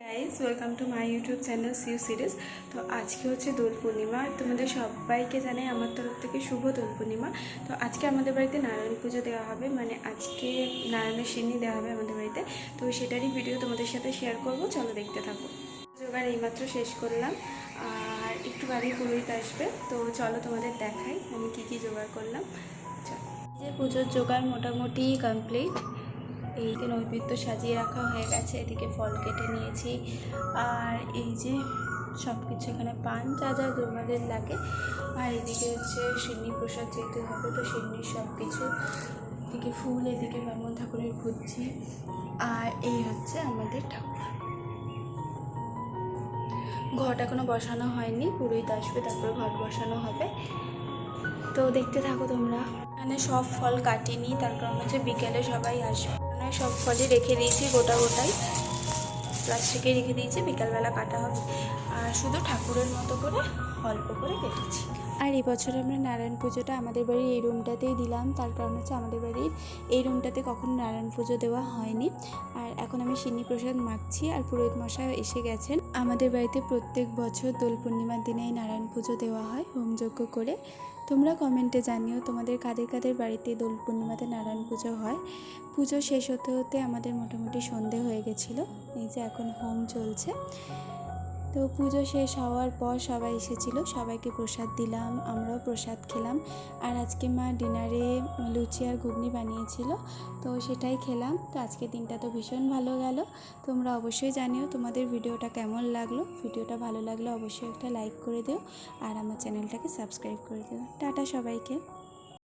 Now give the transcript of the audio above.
Guys, welcome to my YouTube channel সিউ series. তো আজকে হচ্ছে দোল পূর্ণিমা। তোমাদের সবাইকে জানাই আমার তরফ থেকে শুভ দোল পূর্ণিমা। তো আজকে আমাদের বাড়িতে নারায়ণ পুজো দেওয়া হবে, মানে আজকে নারায়ণের সিন্নি দেওয়া হবে আমাদের বাড়িতে। তো সেটারই ভিডিও তোমাদের সাথে শেয়ার করব, চলো দেখতে থাকো। জোগাড় এইমাত্র শেষ করলাম, আর একটু বাড়ি পুরোহিত আসবে। তো চলো তোমাদের দেখাই আমি কি কি জোগাড় করলাম। চলো, যে পুজোর জোগাড় মোটামুটি কমপ্লিট। এই যে নৈবেদ্য সাজিয়ে রাখা হয়ে গেছে, এদিকে ফল কেটে নিয়েছি, আর এই যে সব কিছু এখানে পান যা যা জোগাড়ের লাগে, আর এদিকে হচ্ছে সিন্নি প্রসাদ যেতে হবে, তো সিন্নির সব কিছু, এদিকে ফুল, এদিকে বামন ঠাকুরের খুঁজছি, আর এই হচ্ছে আমাদের ঠাকুর। ঘট এখনো বসানো হয়নি, পুরোহিত আসবে তারপর ঘট বসানো হবে। তো দেখতে থাকো তোমরা। এখানে সব ফল কাটিনি, তার কারণ হচ্ছে বিকেলে সবাই আসবে। সব ফলই রেখে দিয়েছি গোটাই প্লাস্টিকে রেখে দিয়েছি, বিকালবেলা কাটা হবে। আর শুধু ঠাকুরের মতো করে অল্প করে কেটেছি। আর এই বছর আমরা নারায়ণ পুজোটা আমাদের বাড়ির এই রুমটাতেই দিলাম, তার কারণ হচ্ছে আমাদের বাড়ির এই রুমটাতে কখনো নারায়ণ পুজো দেওয়া হয়নি। আর এখন আমি সিন্নি প্রসাদ মাখছি, আর পুরোহিত মশাই এসে গেছেন। আমাদের বাড়িতে প্রত্যেক বছর দোল পূর্ণিমার দিনেই নারায়ণ পুজো দেওয়া হয় হোমযজ্ঞ করে। তোমরা কমেন্টে জানিও তোমাদের কাদের কাদের বাড়িতে দোল পূর্ণিমাতে নারায়ণ পুজো হয়। পুজো শেষ হতে হতে আমাদের মোটামুটি সন্ধে হয়ে গেছিলো। এই যে এখন হোম চলছে। তো পুজো শেষ হওয়ার পর সবাই এসেছিলো, সবাইকে প্রসাদ দিলাম, আমরাও প্রসাদ খেলাম। আর আজকে মা ডিনারে লুচি আর ঘুগনি বানিয়েছিল, তো সেটাই খেলাম। তো আজকের দিনটা তো ভীষণ ভালো গেল। তোমরা অবশ্যই জানিও তোমাদের ভিডিওটা কেমন লাগলো। ভিডিওটা ভালো লাগলে অবশ্যই একটা লাইক করে দিও, আর আমার চ্যানেলটাকে সাবস্ক্রাইব করে দিও। টাটা সবাইকে।